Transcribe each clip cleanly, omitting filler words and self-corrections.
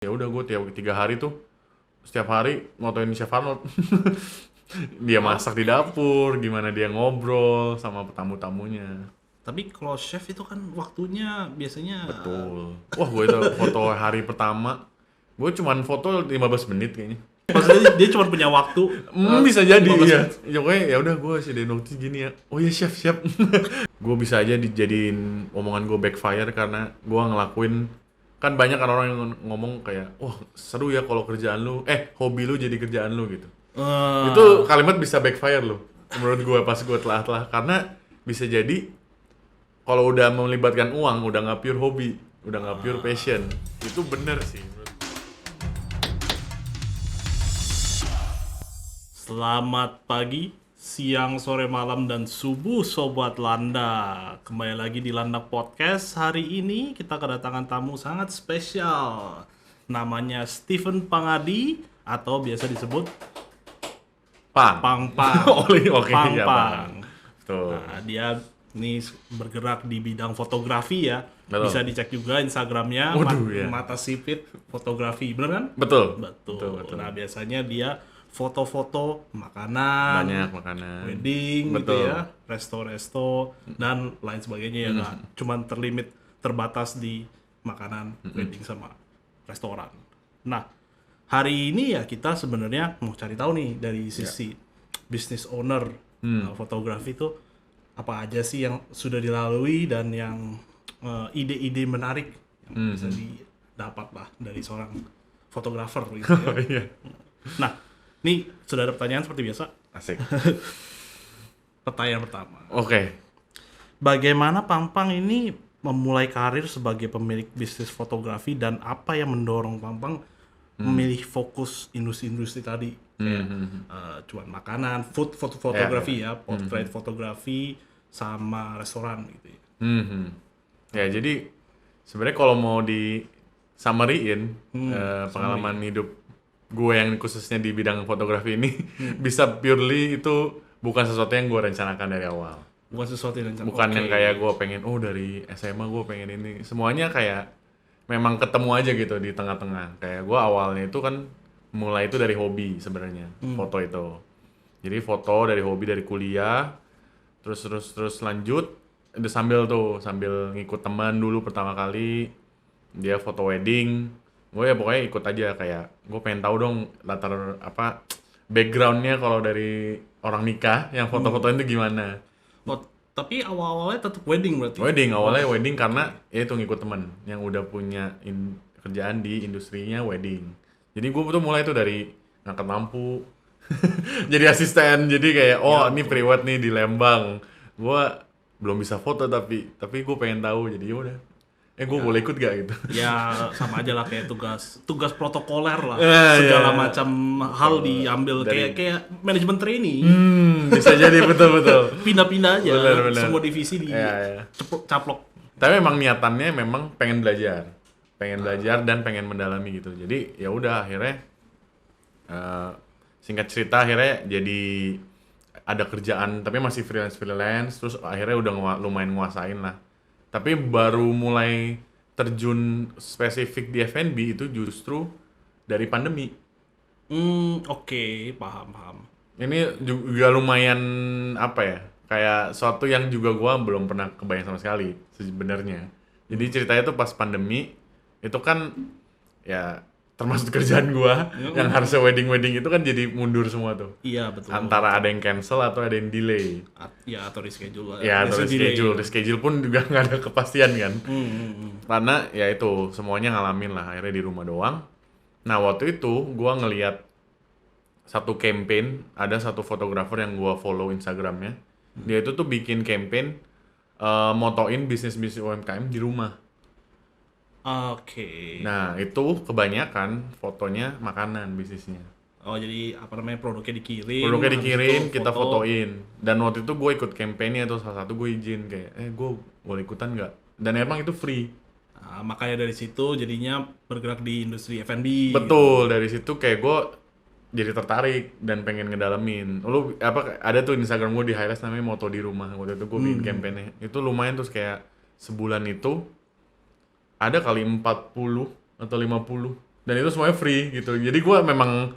Ya udah gue tiap 3 hari tuh setiap hari motoin Chef Arnold. Dia masak di Oke. dapur, gimana dia ngobrol sama tamu-tamunya. Tapi kalau chef itu kan waktunya biasanya Betul. Wah, gue itu foto hari pertama. Gue cuman foto 15 menit kayaknya. maksudnya dia cuma punya waktu Bisa jadi 15 ya. menit. Pokoknya ya udah gue sih notice gini ya. Oh ya chef siap. Gue bisa aja dijadiin omongan gue backfire karena gue ngelakuin kan banyak kan orang yang ngomong kayak wah seru ya kalau kerjaan lu hobi lu jadi kerjaan lu gitu. Itu Eh, kalimat bisa backfire loh menurut gue pas gue telah karena bisa jadi kalau udah melibatkan uang udah nggak pure hobi udah nggak pure passion itu bener sih. Selamat pagi, siang, sore, malam, dan subuh Sobat Landa. Kembali lagi di Landa Podcast. Hari ini kita kedatangan tamu sangat spesial. Namanya Stephen Pangadi atau biasa disebut Pang. Pang Pang. Oke Pang ya Pang. Pang. Tuh. Nah, dia ini bergerak di bidang fotografi ya. Betul. Bisa dicek juga Instagramnya, Waduh, ya. Mata Sipit Fotografi, bener kan? Betul. Betul. Betul. Nah, biasanya dia foto-foto makanan, Banyak makanan. wedding gitu Betul. ya, resto-resto dan lain sebagainya ya nggak cuman terbatas di makanan, wedding sama restoran. Nah, hari ini ya kita sebenarnya mau cari tahu nih dari sisi business owner fotografi itu apa aja sih yang sudah dilalui dan yang ide-ide menarik yang bisa didapat lah dari seorang fotografer gitu ya. Oh iya. Nah, nih sudah ada pertanyaan seperti biasa. Asik. Pertanyaan pertama. Oke. Bagaimana Pampang ini memulai karir sebagai pemilik bisnis fotografi dan apa yang mendorong Pampang memilih fokus industri-industri tadi? Kayak cuman makanan, fotografi ya, portrait fotografi sama restoran gitu ya. Ya jadi sebenarnya kalau mau di summary-in pengalaman hidup gue yang khususnya di bidang fotografi ini bisa purely itu bukan sesuatu yang gue rencanakan dari awal. Bukan sesuatu yang Bukan yang Oke. kayak gue pengen dari SMA gue pengen ini. Semuanya kayak memang ketemu aja gitu di tengah-tengah. Kayak gue awalnya itu kan mulai itu dari hobi sebenarnya foto itu. Jadi foto dari hobi dari kuliah terus lanjut udah sambil ngikut teman dulu pertama kali dia foto wedding gue ya pokoknya ikut aja kayak gue pengen tahu dong latar apa backgroundnya kalau dari orang nikah yang foto-fotoin itu gimana. Oh, tapi awal-awalnya tetap wedding berarti. Wedding awalnya wedding karena ya itu ngikut temen yang udah punya kerjaan di industrinya wedding. Jadi gue tuh mulai tuh dari ngangkat lampu, jadi asisten. Jadi kayak ini priwet nih di Lembang. Gue belum bisa foto tapi gue pengen tahu. Jadi yaudah, gue boleh ikut gak gitu? Ya sama aja lah kayak tugas protokoler lah, Iya. segala macam hal diambil kayak manajemen training, Bisa jadi betul. pindah-pindah aja Bener. semua divisi di Iya. caplok. Tapi memang niatannya memang pengen belajar dan pengen mendalami gitu. Jadi ya udah akhirnya singkat cerita akhirnya jadi ada kerjaan tapi masih freelance terus akhirnya udah lumayan nguasain lah. Tapi baru mulai terjun spesifik di F&B itu justru dari pandemi. Oke, paham. Ini juga lumayan apa ya? Kayak suatu yang juga gua belum pernah kebayang sama sekali sebenarnya. Jadi ceritanya tuh pas pandemi itu kan ya termasuk kerjaan gua yang harusnya wedding itu kan jadi mundur semua tuh. Iya betul. Antara ada yang cancel atau ada yang delay. Ya atau reschedule. Ya atau Delay. reschedule pun juga nggak ada kepastian kan. Karena ya itu semuanya ngalamin lah akhirnya di rumah doang. Nah waktu itu gua ngeliat satu campaign, ada satu fotografer yang gua follow Instagramnya. Dia itu tuh bikin campaign motoin bisnis UMKM di rumah. Oke. Nah itu kebanyakan fotonya makanan bisnisnya. Oh jadi apa namanya produknya dikirim. Produknya habis dikirim, itu kita foto. fotoin. Dan waktu itu gue ikut campaignnya tuh salah satu gue izin kayak, gue boleh ikutan nggak? Dan emang itu free. Nah, makanya dari situ jadinya bergerak di industri F&B. Betul, dari situ kayak gue jadi tertarik dan pengen ngedalamin. Lu ada tuh Instagram gue di highlights namanya Moto di Rumah. Waktu itu gue bikin campaignnya. Itu lumayan terus kayak sebulan itu ada kali 40 atau 50 dan itu semuanya free gitu. Jadi gue emang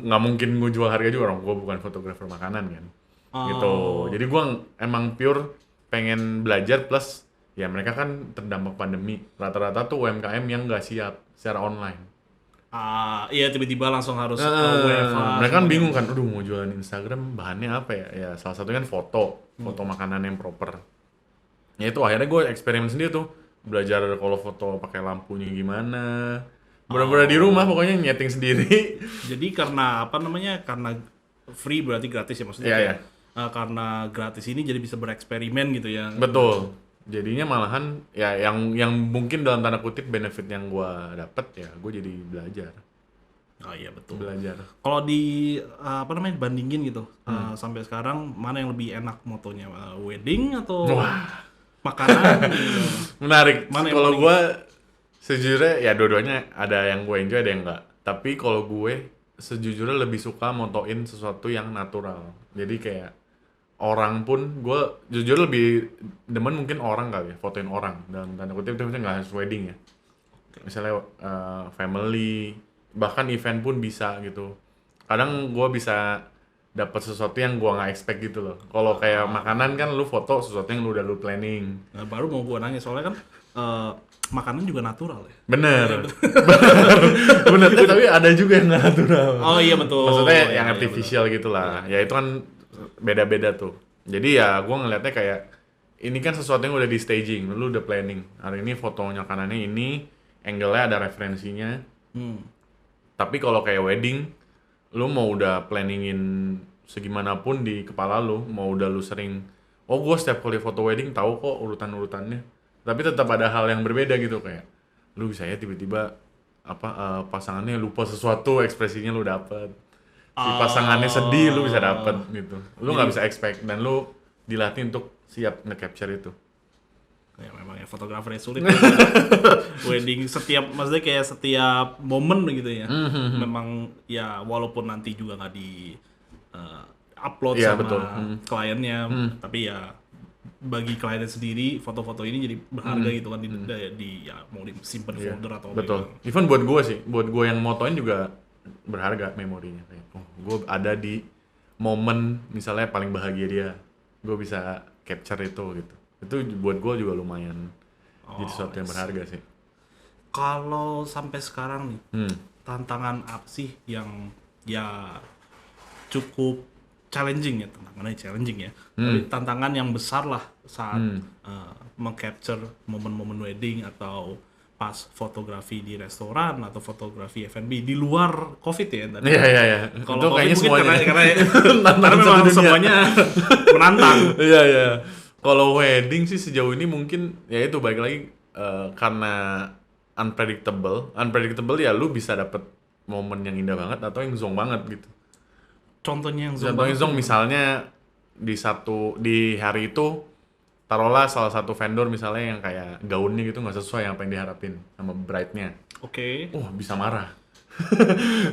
nggak mungkin gue jual harga juga, orang gue bukan fotografer makanan kan gitu. Oh. Jadi gue emang pure pengen belajar, plus ya mereka kan terdampak pandemi, rata-rata tuh UMKM yang nggak siap secara online. Iya tiba-tiba langsung harus WFH. Mereka kan semuanya. bingung kan, aduh mau jualan Instagram bahannya apa ya? Ya salah satunya kan foto makanan yang proper. Ya itu akhirnya gue eksperimen sendiri tuh, belajar kalau foto pakai lampunya gimana. Bener-bener di rumah pokoknya nyeting sendiri. Jadi karena apa namanya? Karena free berarti gratis ya maksudnya. Iya, kayak, iya. Karena gratis ini jadi bisa bereksperimen gitu ya. Betul. Jadinya malahan ya yang mungkin dalam tanda kutip benefit yang gue dapet ya gue jadi belajar. Oh iya betul. Belajar. Kalau di apa namanya bandingin gitu sampai sekarang mana yang lebih enak motonya, wedding atau makanan gitu. Menarik. Mana yang Kalau paling- gue sejujurnya ya dua-duanya ada yang gue enjoy ada yang enggak. Tapi kalau gue sejujurnya lebih suka motoin sesuatu yang natural. Jadi kayak orang pun gue jujur lebih demen mungkin orang kali ya, fotoin orang dalam tanda kutip itu misalnya nggak harus wedding ya. Misalnya family, bahkan event pun bisa gitu. Kadang gue bisa dapat sesuatu yang gue nggak expect gitu loh. Kalau kayak makanan kan lu foto sesuatu yang lu udah planning. Nah, baru mau gua nanya soalnya kan makanan juga natural ya. Bener, bener. Tapi ada juga yang nggak natural. Oh iya betul. Maksudnya Iya, yang iya, artificial gitulah. Ya itu kan beda-beda tuh. Jadi ya gue ngeliatnya kayak ini kan sesuatu yang udah di staging, lu udah planning. Hari ini fotonya kanannya ini, angle-nya ada referensinya. Hmm. Tapi kalau kayak wedding, lu mau udah planningin segimanapun di kepala lu, mau udah lu sering, oh gue setiap kali foto wedding tahu kok urutan-urutannya. Tapi tetap ada hal yang berbeda gitu kayak, lu bisa ya tiba-tiba pasangannya lupa sesuatu, ekspresinya lu dapet. Si pasangannya sedih, lu bisa dapet gitu. Lu nggak bisa expect dan lu dilatih untuk siap nge-capture itu. Ya memang ya fotografernya sulit. Wedding maksudnya kayak setiap momen gitu ya. Memang ya walaupun nanti juga nggak di upload Iya, sama betul. kliennya, tapi ya bagi kliennya sendiri foto-foto ini jadi berharga gitu kan di ya mau disimpan Iya, folder atau betul. apa. Even buat gue sih, buat gue yang motoin juga berharga memorinya. Kayak, oh, gue ada di momen misalnya paling bahagia dia, gue bisa capture itu gitu. Itu buat gue juga lumayan jadi sesuatu yang berharga sih. Kalau sampai sekarang nih, Hmm. tantangan apa sih yang ya cukup challenging ya, tantangannya challenging ya. Tapi tantangan yang besar lah saat meng-capture momen-momen wedding atau pas fotografi di restoran atau fotografi F&B di luar COVID ya tadi. Iya. Kalau Itu COVID kayaknya mungkin semuanya. karena Tantangan memang satu dunia. semuanya menantang. Iya. Kalau wedding sih sejauh ini mungkin ya itu balik lagi karena unpredictable ya lu bisa dapet momen yang indah banget atau yang zonk banget gitu. Contohnya yang zoom Contohnya banget zonk tuh. misalnya di hari itu taruhlah salah satu vendor misalnya yang kayak gaunnya gitu nggak sesuai yang apa yang diharapin sama bride-nya. Oke. Bisa marah.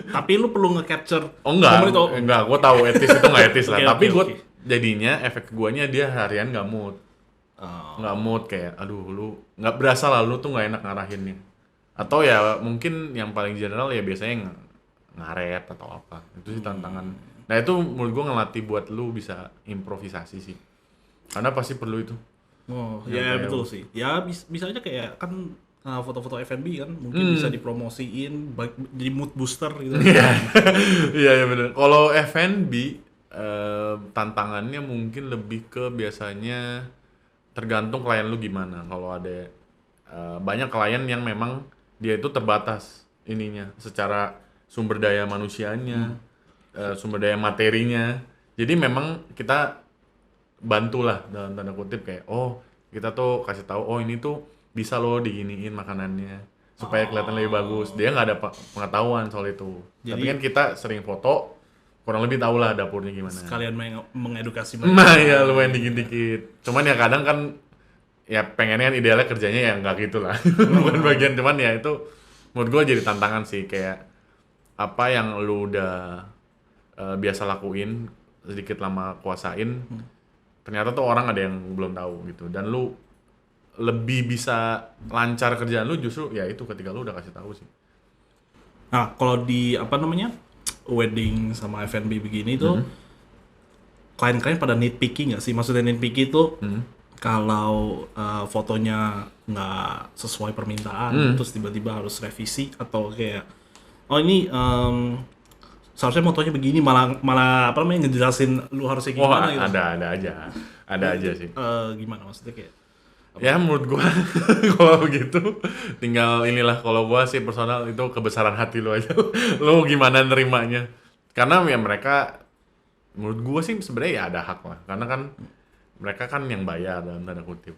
Tapi lu perlu nge-capture Oh enggak, momen itu. gue tahu etis itu nggak etis lah. Oke, Tapi oke, gue oke. jadinya efek guanya dia harian nggak mood. Nggak mood kayak aduh lu nggak berasa lah lu tuh nggak enak ngarahinnya, atau ya mungkin yang paling general ya biasanya ngaret atau apa itu sih tantangan. Nah itu menurut gue ngelatih buat lu bisa improvisasi sih, karena pasti perlu itu. Oh, Ya, ya kayak- betul sih. Ya bisa aja kayak kan foto-foto F&B kan mungkin bisa dipromosiin jadi mood booster gitu. Iya bener. Kalau F&B tantangannya mungkin lebih ke biasanya tergantung klien lu gimana. Kalau ada banyak klien yang memang dia itu terbatas ininya secara sumber daya manusianya, sumber daya materinya. Jadi memang kita bantulah dalam tanda kutip kayak kita tuh kasih tahu ini tuh bisa loh diginiin makanannya supaya kelihatan lebih bagus. Dia nggak ada pengetahuan soal itu. Tapi Jadi- kan kita sering foto, kurang lebih tahu lah dapurnya gimana. Sekalian mengedukasi mereka. Nah ya lumayan dikit-dikit. Cuman ya kadang kan ya pengennya kan idealnya kerjanya ya nggak gitu lah. Bukan bagian, cuman ya itu menurut gue jadi tantangan sih, kayak apa yang lu udah biasa lakuin sedikit lama kuasain, ternyata tuh orang ada yang belum tahu gitu, dan lu lebih bisa lancar kerjaan lu justru ya itu ketika lu udah kasih tahu sih. Nah, kalau di apa namanya wedding sama F&B begini tuh klien-klien pada nitpicky nggak sih? Maksudnya nitpicky itu kalau fotonya nggak sesuai permintaan, terus tiba-tiba harus revisi atau kayak oh ini seharusnya fotonya begini malah malah apa namanya ngejelasin lu harusnya Wah, gimana gitu. ada aja sih. Gimana maksudnya kayak Ya menurut gua kalau begitu tinggal inilah, kalau gua sih personal itu kebesaran hati lu aja. Lu gimana nerimanya? Karena ya mereka, menurut gua sih sebenarnya ya ada hak lah. Karena kan mereka kan yang bayar dalam tanda kutip.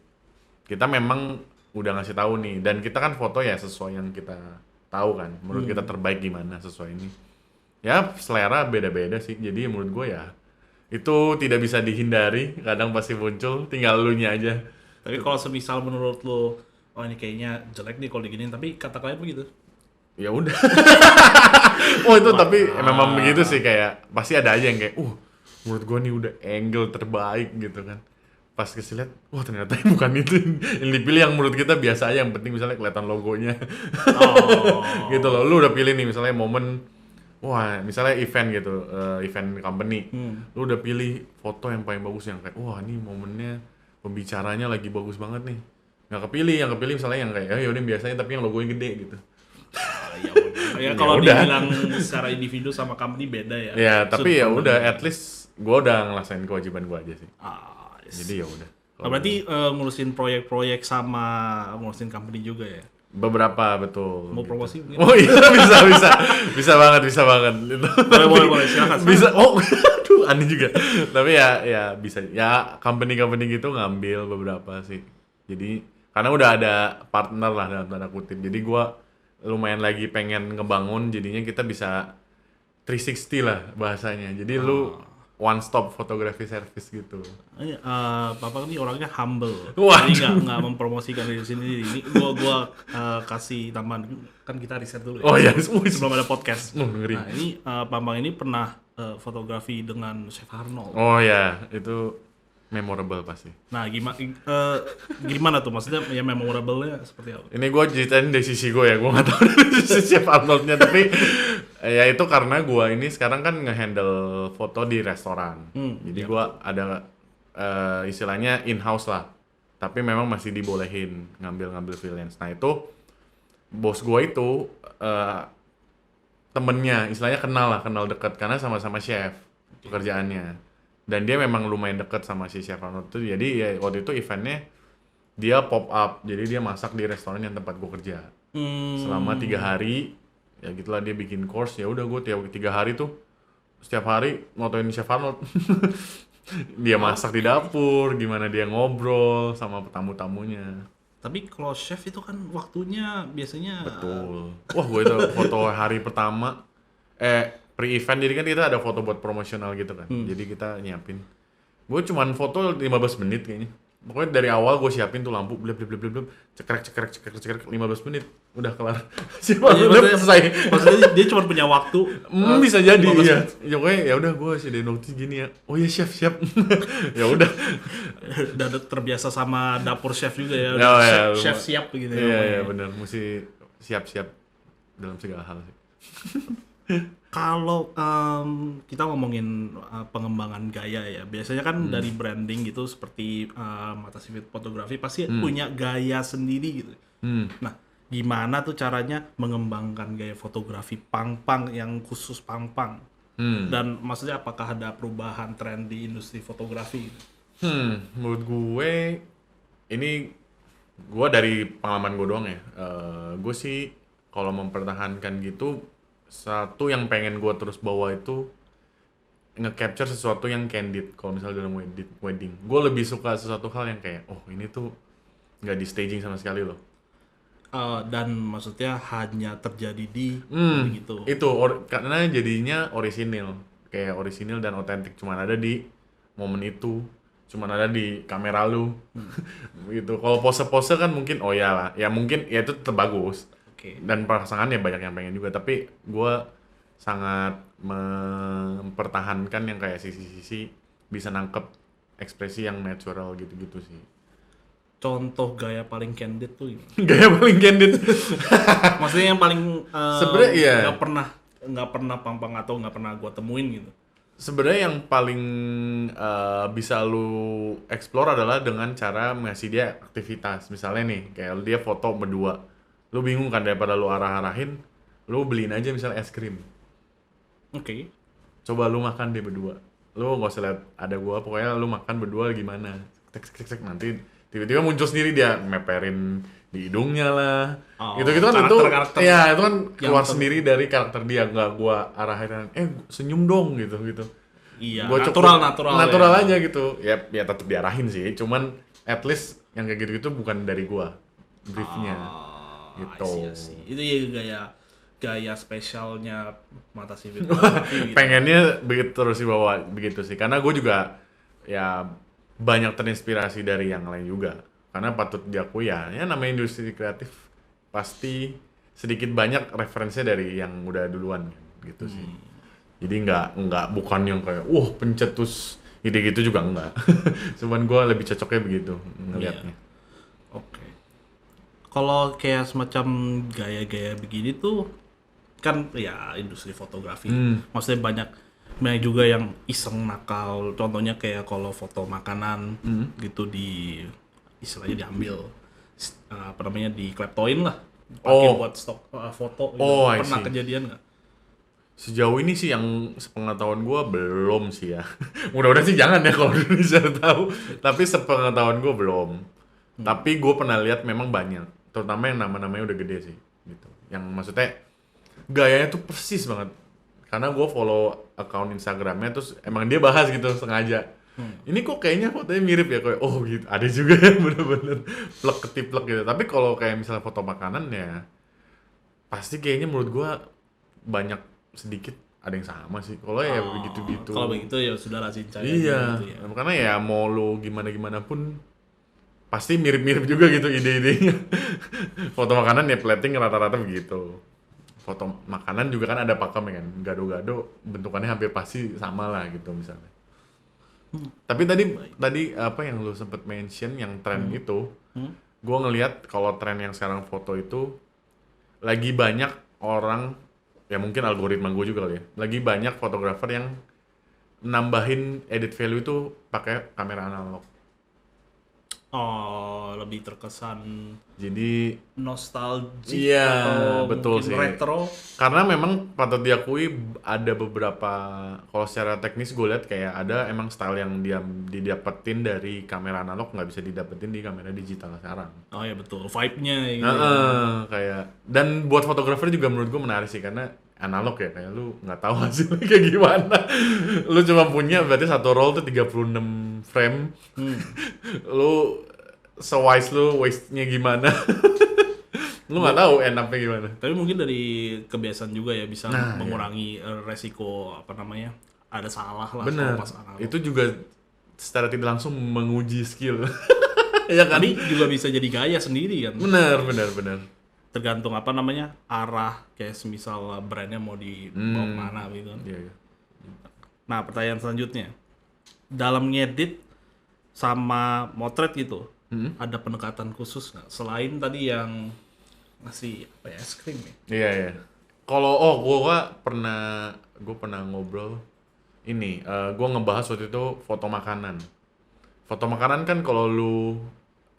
Kita memang udah ngasih tahu nih, dan kita kan foto ya sesuai yang kita tahu kan. Menurut kita terbaik gimana sesuai ini. Ya selera beda-beda sih. Jadi menurut gua ya itu tidak bisa dihindari. Kadang pasti muncul, tinggal lu nya aja. tapi kalau semisal menurut lu oh ini kayaknya jelek nih kalau diginiin tapi kata klien begitu. Ya udah. Oh itu tapi memang begitu sih, kayak pasti ada aja yang kayak menurut gua nih udah angle terbaik gitu kan. Pas kasih lihat, wah ternyata bukan itu yang dipilih, yang menurut kita biasa aja, yang penting misalnya kelihatan logonya. Oh. Gitu loh. Lu udah pilih nih misalnya momen, wah misalnya event gitu, event company. Lu udah pilih foto yang paling bagus, yang kayak wah ini momennya pembicaranya lagi bagus banget nih. Nggak kepilih, yang kepilih misalnya yang kayak ya udah biasanya tapi yang logonya gede gitu. Ya udah. Ya kalau udah. dibilang secara individu sama company beda ya. Ya, tapi ya Sudut udah, pandangnya. at least gua udah ngelasain kewajiban gua aja sih. Yes. Jadi ya udah. Nah, berarti ngurusin proyek-proyek sama ngurusin company juga ya. Beberapa betul. Mau promosi mungkin? Oh iya, bisa banget Itu. Boleh, silakan. Bisa. Oh, aduh, aneh juga. Tapi ya bisa. Ya company gitu ngambil beberapa sih. Jadi karena udah ada partner lah dalam tanda kutip. Jadi gua lumayan lagi pengen ngebangun, jadinya kita bisa 360 lah bahasanya. Jadi lu one stop fotografi service gitu. Ini Papa ini orangnya humble. Waduh. Jadi nggak mempromosikan diri sendiri. Ini gua kasih tambahan kan kita riset dulu ya. Oh iya, Sebelum ada podcast. ngeri. Nah, ini Bambang ini pernah fotografi dengan Chef Arnold. Oh ya, itu memorable pasti. Nah, gimana tuh maksudnya ya memorable-nya seperti apa? Ini gue ceritain dari sisi gue ya, gue nggak tahu dari sisi Chef Arnoldnya, tapi ya itu karena gue ini sekarang kan ngehandle foto di restoran. Jadi gue ada istilahnya in-house lah, tapi memang masih dibolehin ngambil freelance. Nah itu bos gue itu temennya, istilahnya kenal dekat karena sama-sama chef pekerjaannya. Dan dia memang lumayan dekat sama si Chef Arnold tuh. Jadi ya waktu itu eventnya dia pop up, jadi dia masak di restoran yang tempat gue kerja selama 3 hari. Ya gitulah, dia bikin course. Ya udah gue tiap 3 hari tuh setiap hari motoin Chef Arnold. Dia masak di dapur, gimana dia ngobrol sama tamu-tamunya. Tapi kalau chef itu kan waktunya biasanya Betul. Wah, gue itu foto hari pertama pre-event, jadi kan kita ada foto buat promosional gitu kan. Jadi kita nyiapin. Gue cuman foto 15 menit kayaknya. Pokoknya dari awal gue siapin tuh lampu, blep, cekrek 15 menit. Udah kelar. Selesai. Maksudnya dia cuma punya waktu. Bisa jadi 15 ya. menit. Ya pokoknya ya udah gue sih notice gini ya. Oh ya chef. Ya udah. Udah terbiasa sama dapur chef juga ya. Oh, ya, Chef siap begitu ya. Iya benar, mesti siap-siap dalam segala hal sih. Kalau kita ngomongin pengembangan gaya ya, biasanya kan dari branding gitu seperti Mata Sipit Fotografi pasti punya gaya sendiri gitu. Nah, gimana tuh caranya mengembangkan gaya fotografi pang-pang yang khusus pang-pang? Dan maksudnya apakah ada perubahan tren di industri fotografi? Menurut gue ini dari pengalaman gue doang ya. Gue sih kalau mempertahankan gitu, satu yang pengen gue terus bawa itu nge-capture sesuatu yang candid. Kalau misalnya dalam wedding, gue lebih suka sesuatu hal yang kayak ini tuh nggak di staging sama sekali loh. Dan maksudnya hanya terjadi di gitu. Itu karena jadinya orisinil, kayak orisinil dan otentik, cuman ada di momen itu, cuman ada di kamera lu. Gitu. Kalau pose-pose kan mungkin ya mungkin ya itu terbagus. Dan pasangannya banyak yang pengen juga, tapi gue sangat mempertahankan yang kayak sisi-sisi bisa nangkep ekspresi yang natural gitu-gitu sih. contoh gaya paling candid tuh gimana? Gaya paling candid. Maksudnya yang paling Sebenarnya iya. nggak pernah pampang atau nggak pernah gua temuin gitu. Sebenarnya yang paling bisa lu explore adalah dengan cara ngasih dia aktivitas. Misalnya nih, kayak dia foto berdua. Lu bingung kan, daripada lu arah-arahin, lu beliin aja misalnya es krim. Oke. Coba lu makan deh berdua. Lu nggak usah lihat ada gua, pokoknya lu makan berdua gimana. Tek, nanti tiba-tiba muncul sendiri dia meperin di hidungnya lah. Oh, Gitu-gitu kan karakter-karakter itu, ya itu kan keluar yang sendiri dari karakter dia, nggak gua arahin, senyum dong gitu. Iya, Gua natural ya. aja gitu. Ya tetap diarahin sih, cuman at least yang kayak gitu-gitu bukan dari gua briefnya. Gitu. I see. Itu ya gaya spesialnya Mata Sipit fotografi gitu. Pengennya begitu terus sih, bawa begitu sih, karena gue juga ya banyak terinspirasi dari yang lain juga, karena patut diakui ya namanya industri kreatif pasti sedikit banyak referensinya dari yang udah duluan gitu sih. Jadi nggak bukan yang kayak pencetus ide gitu juga enggak. Cuman gue lebih cocoknya begitu ngelihatnya. Oke. Kalau kayak semacam gaya-gaya begini tuh kan ya industri fotografi. Maksudnya banyak juga yang iseng nakal. Contohnya kayak kalau foto makanan gitu istilahnya diambil di kleptoin lah. Pakai buat stok foto gitu. Pernah kejadian nggak? Sejauh ini sih yang sepengetahuan gue belum sih ya. Mudah-mudahan sih jangan ya kalau Indonesia tahu. Tapi sepengetahuan gue belum. Tapi gue pernah lihat memang banyak. Terutama yang nama-namanya udah gede sih. Gitu. Yang maksudnya gayanya tuh persis banget. Karena gue follow akun Instagramnya, terus emang dia bahas gitu sengaja. Ini kok kayaknya fotonya mirip ya, kayak gitu. Ada juga yang bener-bener plek ketiplek gitu. Tapi kalau kayak misalnya foto makanan ya, pasti kayaknya menurut gue banyak sedikit ada yang sama sih. Kalau ya begitu-gitu. Kalau begitu ya sudah Cinca. Iya. Gitu ya. Karena ya mau lo gimana pun pasti mirip-mirip juga gitu ide-idenya. Foto makanan ya plating rata-rata begitu. Foto makanan juga kan ada pakemnya kan, gado-gado bentukannya hampir pasti sama lah gitu misalnya. Tapi tadi apa yang lu sempet mention yang tren itu, gue ngelihat kalau tren yang sekarang foto itu lagi banyak orang, ya mungkin algoritma gue juga kali ya, lagi banyak fotografer yang nambahin edit value itu pakai kamera analog. Oh, lebih terkesan jadi nostalgia atau betul sih. Retro. Karena memang patut diakui ada beberapa, kalau secara teknis gue lihat kayak ada emang style yang dia didapetin dari kamera analog nggak bisa didapetin di kamera digital sekarang. Oh ya betul, vibe-nya gitu. Kayak, dan buat fotografer juga menurut gue menarik sih, karena analog ya, kayak lu nggak tahu hasilnya kayak gimana. Lu cuma punya berarti satu roll tuh 36 frame. Lu sewise lu waste-nya gimana. Lu nggak tahu end-up-nya gimana. Tapi mungkin dari kebiasaan juga ya bisa mengurangi resiko ada salah lah. Bener. Pas analog. Itu juga secara tidak langsung menguji skill. Ya kan? Tadi juga bisa jadi gaya sendiri kan. Bener. Tergantung arah kayak semisal brandnya mau dibawa kemana gitu kan. Iya. Nah pertanyaan selanjutnya, dalam ngedit sama motret gitu, ada pendekatan khusus nggak selain tadi yang ngasih es krim ya? Iya. Kalau gue pernah ngobrol ini, gue ngebahas waktu itu foto makanan. Foto makanan kan kalau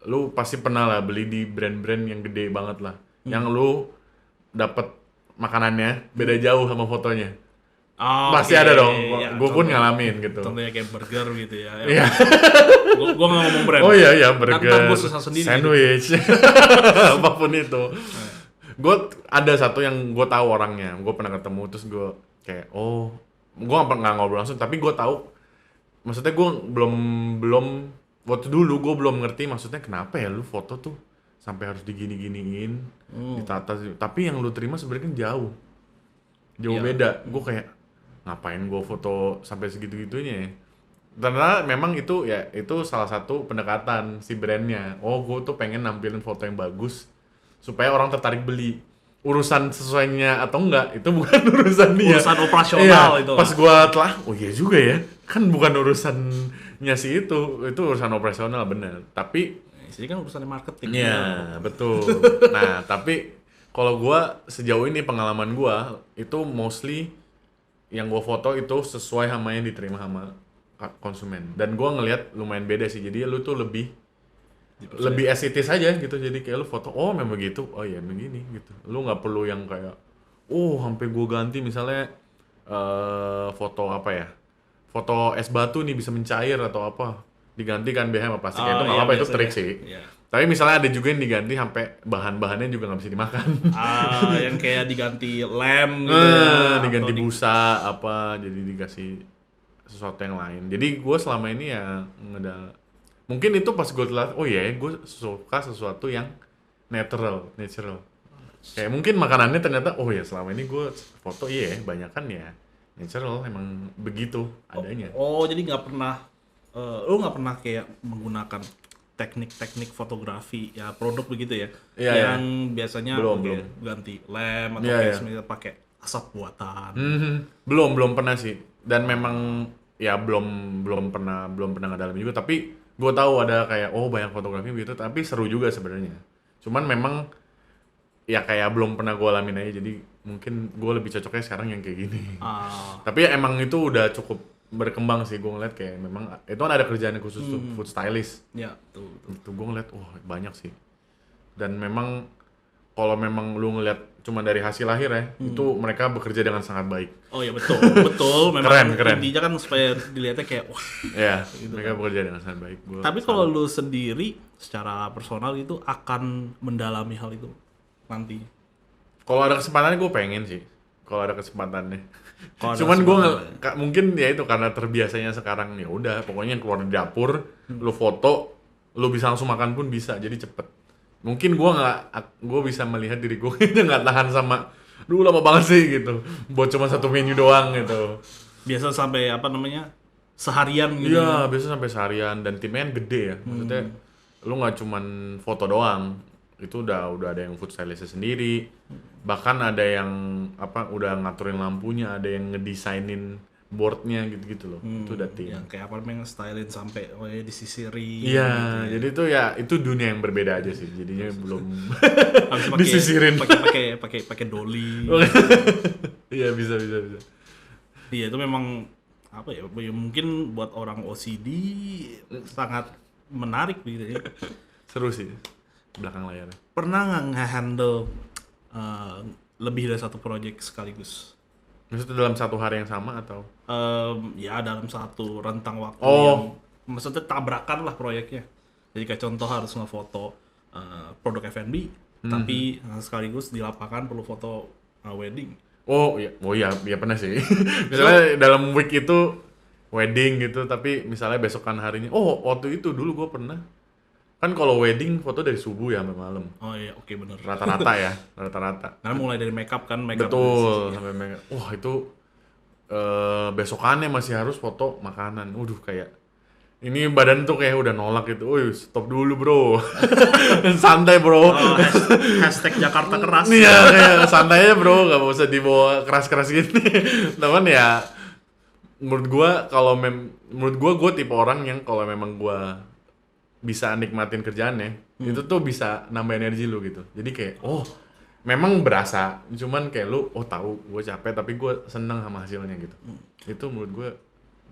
lu pasti pernah lah beli di brand-brand yang gede banget lah. Yang lu dapet makanannya beda jauh sama fotonya. Pasti ada dong. Ya, gue pun ngalamin gitu. Contohnya kayak burger gitu ya. Iya. Gue nggak ngomong brand. Oh iya burger. Ntar gue susah sendiri. Sandwich. Gitu. Apapun itu. Gue ada satu yang gue tahu orangnya. Gue pernah ketemu terus gue kayak gue nggak ngobrol langsung. Tapi gue tahu. Maksudnya gue belum waktu dulu gue belum ngerti maksudnya kenapa ya lu foto tuh sampai harus digini-giniin, ditata. Tapi yang lu terima sebenarnya kan jauh beda. Gue kayak ngapain gue foto sampai segitu-gitunya ya. Karena memang itu salah satu pendekatan si brandnya. Gue tuh pengen nampilin foto yang bagus supaya orang tertarik beli. Urusan sesuainya atau enggak itu bukan urusan dia. Urusan operasional itu. Pas gue iya juga ya, kan bukan urusannya sih itu urusan operasional bener. Tapi bisnis, ini kan urusan marketing. Iya, betul. Nah, tapi kalau gua sejauh ini pengalaman gua itu mostly yang gua foto itu sesuai sama yang diterima sama konsumen. Dan gua ngelihat lumayan beda sih. Jadi lu tuh lebih estetis aja gitu. Jadi kayak lu foto, oh memang begitu. Oh iya begini gitu. Lu nggak perlu yang kayak sampai gua ganti misalnya foto apa ya? Foto es batu nih bisa mencair atau apa. Diganti kan BH sama plastik. Itu nggak apa-apa, itu trik sih. Iya. Tapi misalnya ada juga yang diganti sampai bahan-bahannya juga nggak bisa dimakan. Yang kayak diganti lem gitu ya, Diganti atau busa apa, jadi dikasih sesuatu yang lain. Jadi gue selama ini ya mungkin itu pas gue telat, oh iya gue suka sesuatu yang natural. Kayak mungkin makanannya ternyata, oh ya selama ini gue foto banyak kan ya natural, emang begitu adanya. jadi nggak pernah, lu nggak pernah kayak menggunakan teknik-teknik fotografi ya produk begitu ya, Iya, yang biasanya Belum. ganti lem atau Iya, kayak iya. misalnya pakai asap buatan. Belum pernah sih. Dan memang ya belum pernah ngedalamin juga, tapi gue tahu ada kayak banyak fotografi gitu, tapi seru juga sebenarnya. Cuman memang ya kayak belum pernah gue alamin aja, jadi mungkin gue lebih cocoknya sekarang yang kayak gini. Tapi ya emang itu udah cukup berkembang sih, gue ngeliat kayak memang itu kan ada kerjaan khusus tuh, food stylist. Ya, tuh. Itu gue ngeliat, banyak sih. Dan memang kalau memang lu ngeliat cuma dari hasil lahir ya, itu mereka bekerja dengan sangat baik. Oh ya betul. Memang Keren. intinya kan supaya dilihatnya kayak wah. Ya, mereka bekerja dengan sangat baik. Tapi kalau lu sendiri secara personal itu akan mendalami hal itu nanti. kalau ada kesempatan gue pengen sih. Kalau ada kesempatannya. Kalau ada Cuman gue kesempatan. mungkin ya itu karena terbiasanya sekarang ya udah pokoknya keluar di dapur, lu foto, lu bisa langsung makan pun bisa, jadi cepet. Mungkin gue bisa melihat diri gue nggak tahan sama, dulu lama banget sih gitu, buat cuma satu menu doang gitu. Biasa sampai seharian gitu. Iya, biasa sampai seharian, dan timnya kan gede ya. Maksudnya lu nggak cuman foto doang. Itu udah ada yang food stylist sendiri. Bahkan ada yang udah ngaturin lampunya, ada yang ngedesainin boardnya gitu-gitu loh. Itu udah tim. Yang kayak apa stylin sampai disisirin. Iya, gitu ya. jadi itu dunia yang berbeda aja sih. Jadinya belum Habis disisirin. pakai dolly. Iya, bisa. Iya, itu memang apa ya? Mungkin buat orang OCD sangat menarik gitu ya. Seru sih belakang layarnya. Pernah nggak nge-handle lebih dari satu project sekaligus? Maksudnya dalam satu hari yang sama atau? Ya dalam satu rentang waktu Oh. yang maksudnya tabrakan lah proyeknya. Jadi kayak contoh harus ngefoto produk F&B, tapi sekaligus di lapangan perlu foto wedding. Oh iya pernah sih. Misalnya dalam week itu wedding gitu, tapi misalnya besokan harinya, waktu itu dulu gue pernah. Kan kalau wedding foto dari subuh ya sampai malam. Oh iya, oke bener. Rata-rata. Karena mulai dari makeup kan, makeup. Betul, sampai itu besokannya masih harus foto makanan. Kayak ini badan tuh kayak udah nolak gitu. Stop dulu bro. Santai bro. Hashtag Jakarta keras. Iya, kayak santai aja bro, gak usah dibawa keras-keras gini. Teman ya, menurut gua tipe orang yang kalau memang gua bisa nikmatin kerjaannya, itu tuh bisa nambah energi lu gitu. Jadi kayak, memang berasa, cuman kayak lu, tahu gue capek tapi gue seneng sama hasilnya gitu. Itu menurut gue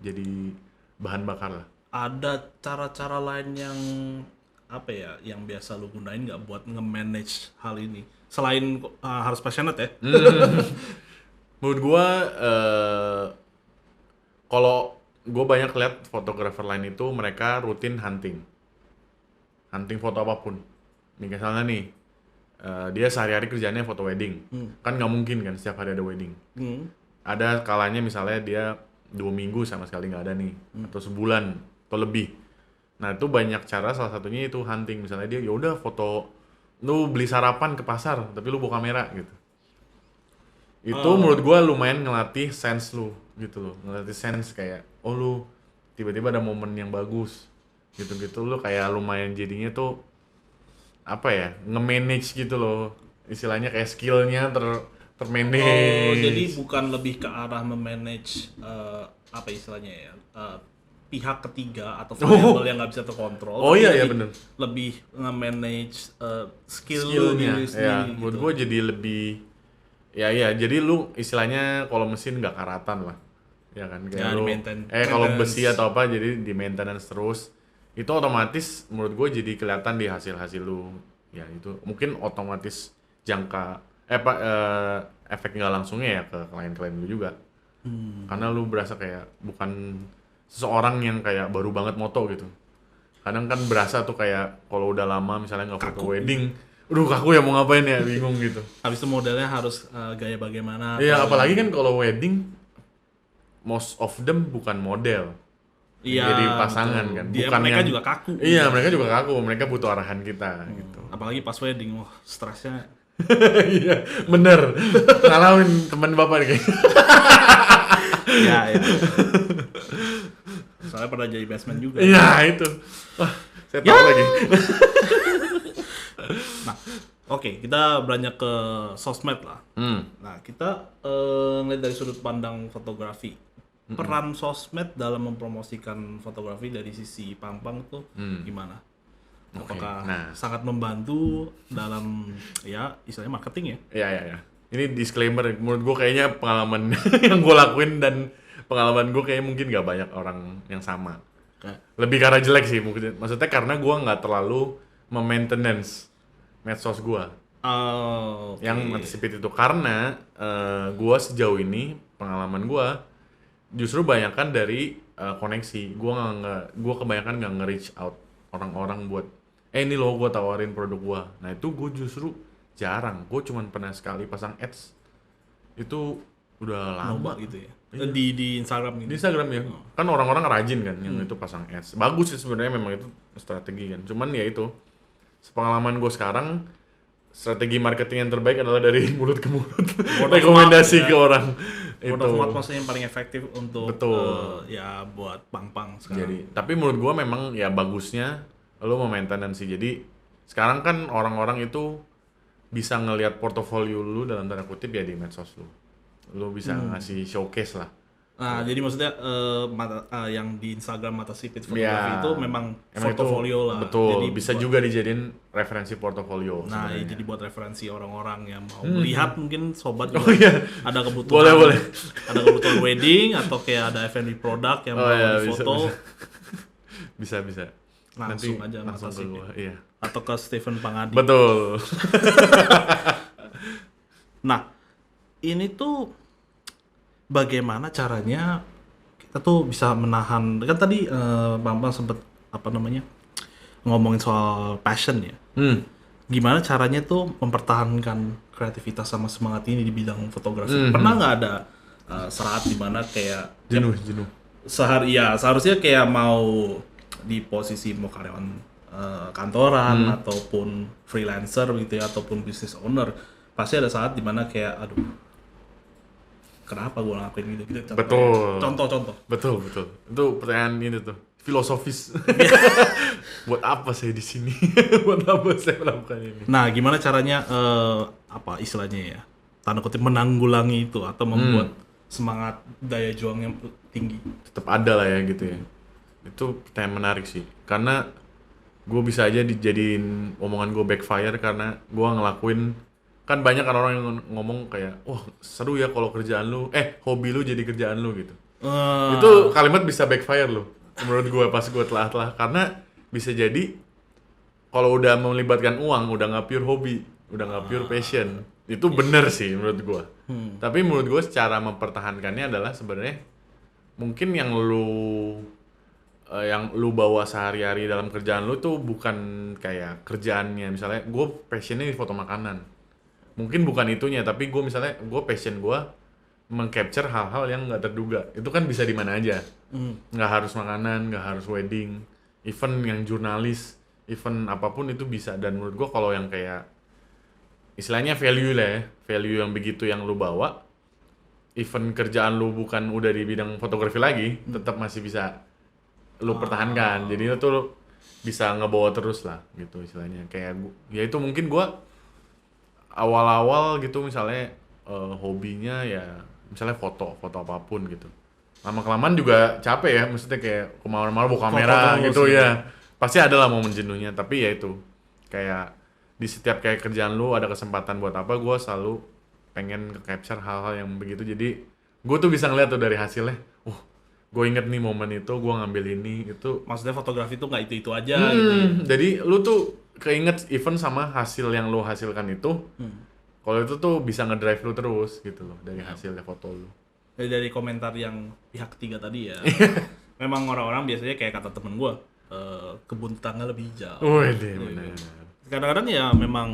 jadi bahan bakar lah. Ada cara-cara lain yang yang biasa lu gunain nggak buat nge-manage hal ini? Selain harus passionate ya? Menurut gue, kalau gue banyak lihat fotografer lain itu mereka rutin hunting foto apapun. Misalnya nih, dia sehari-hari kerjanya foto wedding, kan nggak mungkin kan setiap hari ada wedding. Ada kalanya misalnya dia 2 minggu sama sekali nggak ada nih, atau sebulan atau lebih. Nah itu banyak cara, salah satunya itu hunting. Misalnya dia yaudah foto, lu beli sarapan ke pasar tapi lu bawa kamera gitu. Itu menurut gua lumayan ngelatih sense lu gitu loh, ngelatih sense kayak lu tiba-tiba ada momen yang bagus gitu-gitu, lu kayak lumayan jadinya tuh nge-manage gitu loh, istilahnya kayak skillnya termanage. Jadi bukan lebih ke arah memanage istilahnya ya, pihak ketiga atau variabel yang nggak bisa terkontrol. Oh tapi iya, iya, bener. Lebih nge-manage skill lu Skillnya diri ya, sendiri menurut gitu. gue jadi lebih ya jadi lu istilahnya kalau mesin nggak karatan lah, ya kan, kayak Ya, di lu kalau maintenance. besi atau apa jadi di maintenance terus, itu otomatis menurut gue jadi kelihatan di hasil lu, ya itu mungkin otomatis jangka efek nggak langsungnya ya ke klien-klien lu juga, karena lu berasa kayak bukan seseorang yang kayak baru banget moto gitu. Kadang kan berasa tuh kayak kalau udah lama misalnya nggak foto wedding, kaku ya mau ngapain ya, bingung gitu. Habis itu modelnya harus gaya bagaimana. Iya, atau apalagi kan kalau wedding most of them bukan model. Iya, Jadi pasangan betul. kan, Mereka juga kaku. Iya, mereka juga kaku, mereka butuh arahan kita gitu. Apalagi pas wedding, wah stresnya. Iya, bener. Ngalamin teman bapak nih kayaknya. Ya. Soalnya pernah jadi basement juga. Iya, itu. Wah, saya tahu lagi. Nah, oke, kita beranjak ke sosmed lah. Nah, kita ngeliat dari sudut pandang fotografi. Peran sosmed dalam mempromosikan fotografi dari sisi Pang-Pang tuh gimana? Apakah sangat membantu dalam ya istilahnya marketing ya? Iya. Ini disclaimer, menurut gue kayaknya pengalaman yang gue lakuin dan pengalaman gue kayaknya mungkin gak banyak orang yang sama. Lebih karena jelek sih mungkin. Maksudnya karena gue nggak terlalu memaintenance medsos gue. Yang anticipate itu karena gue sejauh ini pengalaman gue justru banyakkan dari koneksi. Gue kebanyakan nggak nge-reach out orang-orang buat ini loh gue tawarin produk gue. Nah itu gue justru jarang. Gue cuman pernah sekali pasang ads. Itu udah lama gitu ya. Di Instagram di gitu. Instagram ya. Kan orang-orang rajin kan yang itu pasang ads. Bagus sih sebenarnya, memang itu strategi kan. Cuman ya itu, sepengalaman gue sekarang, strategi marketing yang terbaik adalah dari mulut ke mulut. Rekomendasi ke orang. Word of mouth maksudnya yang paling efektif untuk ya buat Pang-Pang sekarang. Jadi, tapi menurut gue memang ya bagusnya lo memaintenance sih. Jadi sekarang kan orang-orang itu bisa ngelihat portofolio lu dalam tanda kutip ya di medsos lu. Lu bisa ngasih showcase lah. Nah, jadi maksudnya yang di Instagram Mata Sipit fotografi itu memang portofolio lah. Betul, jadi bisa juga dijadiin referensi portofolio. Nah, jadi buat referensi orang-orang yang mau melihat, mungkin sobat juga ada kebutuhan. Boleh. Ada kebutuhan wedding atau kayak ada F&B produk yang mau difoto. Bisa. Langsung Nanti aja Mata langsung ke Sipit. gua, iya. Atau ke Stephen Pangadi. Betul. Nah, ini tuh bagaimana caranya kita tuh bisa menahan, kan tadi Bambang sempet ngomongin soal passion ya. Gimana caranya tuh mempertahankan kreativitas sama semangat ini di bidang fotografi? Pernah nggak ada saat dimana kayak Jenuh. seharusnya kayak mau di posisi mau karyawan kantoran ataupun freelancer gitu ya, ataupun business owner, pasti ada saat dimana kayak aduh, kenapa gue ngelakuin gitu. Betul. Contoh. Betul. Itu pertanyaan ini tuh filosofis. Buat apa saya di sini? Buat apa saya melakukan ini? Nah, gimana caranya apa istilahnya ya? Tanda kutip menanggulangi itu atau membuat semangat daya juang yang tinggi. Tetap ada lah ya gitu ya. Itu pertanyaan menarik sih. Karena gue bisa aja dijadiin omongan gue backfire karena gue ngelakuin, kan banyak kan orang yang ngomong kayak, wah seru ya kalau kerjaan lu, hobi lu jadi kerjaan lu gitu. Itu kalimat bisa backfire lu menurut gue pas gue telah karena bisa jadi kalau udah melibatkan uang udah nggak pure hobi, udah nggak pure passion. Itu bener sih menurut gue. Tapi menurut gue secara mempertahankannya adalah sebenarnya mungkin yang lu bawa sehari-hari dalam kerjaan lu tuh bukan kayak kerjaannya. Misalnya gue passionnya di foto makanan, mungkin bukan itunya, tapi gue misalnya passion gue meng-capture hal-hal yang nggak terduga. Itu kan bisa di mana aja, nggak harus makanan, nggak harus wedding, event yang jurnalis, event apapun itu bisa. Dan menurut gue kalau yang kayak istilahnya value lah ya, value yang begitu yang lu bawa, event kerjaan lu bukan udah di bidang fotografi lagi, tetap masih bisa lu pertahankan. Jadi itu lu bisa ngebawa terus lah gitu istilahnya. Kayak ya itu mungkin gua awal-awal gitu misalnya hobinya ya misalnya foto apapun gitu. lama-kelamaan juga capek ya, maksudnya kayak kemana-mana bawa kamera Foto gitu terus, ya. Pasti ada lah momen jenuhnya, tapi ya itu kayak di setiap kayak kerjaan lu ada kesempatan buat apa, gue selalu pengen capture hal-hal yang begitu. Jadi gue tuh bisa ngeliat tuh dari hasilnya, gue inget nih momen itu, gue ngambil ini itu. Maksudnya fotografi tuh nggak itu aja gitu ya. Jadi lu tuh keinget even sama hasil yang lu hasilkan itu. Kalau itu tuh bisa ngedrive lu terus gitu loh dari hasilnya foto lu. Dari komentar yang pihak ketiga tadi ya. Memang orang-orang biasanya kayak kata temen gue, kebun tetangga lebih hijau. Wih, bener. Kadang-kadang ya memang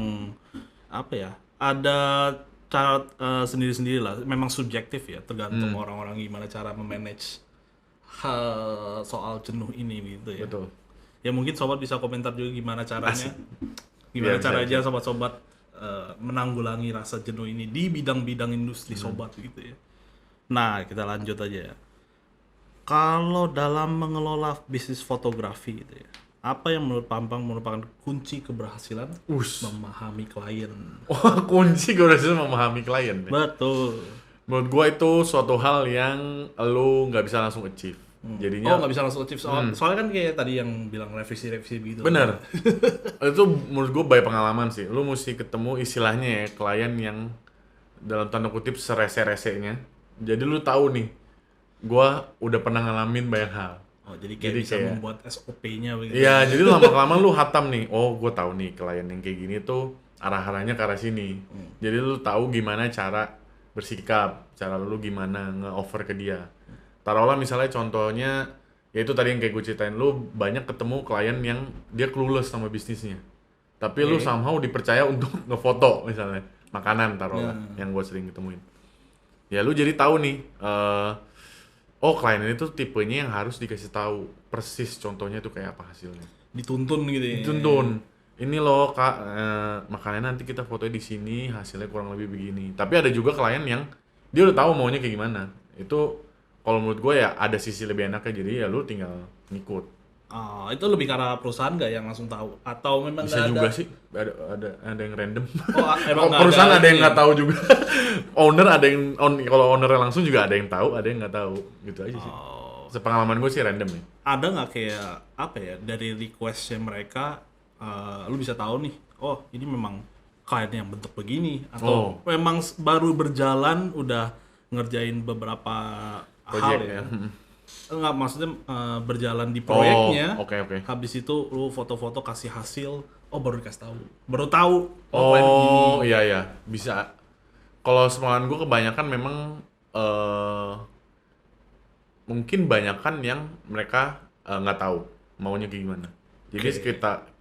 apa ya, ada cara sendiri-sendiri lah. Memang subjektif ya, tergantung orang-orang gimana cara memanage soal jenuh ini gitu ya. Betul. Ya mungkin sobat bisa komentar juga gimana caranya, Asik. gimana Iya, caranya bisa. sobat-sobat menanggulangi rasa jenuh ini di bidang-bidang industri sobat gitu ya. Nah kita lanjut aja ya. Kalau dalam mengelola bisnis fotografi gitu ya, apa yang menurut Pampang merupakan kunci keberhasilan memahami klien? Kunci gue udah memahami klien. Betul. Menurut gue itu suatu hal yang lu nggak bisa langsung achieve. Jadinya Nggak bisa langsung achieve soalnya kan kayak tadi yang bilang revisi begitu. bener. Itu menurut gue by pengalaman sih. Lu mesti ketemu istilahnya ya klien yang dalam tanda kutip serese-resenya. Jadi lu tahu nih, gue udah pernah ngalamin banyak hal. Oh, jadi kayak bisa membuat SOP-nya begitu. Iya, jadi lama-kelamaan lu hatam nih. Oh, gue tahu nih klien yang kayak gini tuh arah-arahnya ke arah sini. Jadi lu tahu gimana cara bersikap, cara lu gimana nge-offer ke dia. Taruhlah misalnya contohnya, ya itu tadi yang kayak gue ceritain, lu banyak ketemu klien yang dia clueless sama bisnisnya. Tapi lu somehow dipercaya untuk ngefoto misalnya makanan taruhlah yang gue sering ketemuin. Ya lu jadi tahu nih, oh klien ini tuh tipenya yang harus dikasih tahu persis contohnya tuh kayak apa hasilnya. Dituntun gitu ya. Dituntun. Ini loh kak, makanannya nanti kita fotonya di sini, hasilnya kurang lebih begini. Tapi ada juga klien yang dia udah tahu maunya kayak gimana. Itu kalau menurut gue ya ada sisi lebih enaknya, jadi ya lu tinggal ngikut. Itu lebih karena perusahaan nggak yang langsung tahu atau memang Bisa nggak juga ada? sih, ada yang random. Emang nggak Perusahaan ada yang ini nggak tahu juga. Owner ada yang kalau ownernya langsung juga ada yang tahu, ada yang nggak tahu, gitu aja sih. Sepengalaman gue sih random ya. Ada nggak kayak apa ya dari requestnya mereka, lu bisa tahu nih, oh ini memang klien yang bentuk begini atau memang baru berjalan udah ngerjain beberapa hal Project ya. ya. Enggak, maksudnya berjalan di proyeknya. Oke. Habis itu lu foto-foto kasih hasil, baru dikasih tahu. Baru tahu klien begini. Oh iya bisa. Kalau sepengalaman gue kebanyakan memang mungkin banyakan yang mereka nggak tahu maunya kayak gimana. Jadi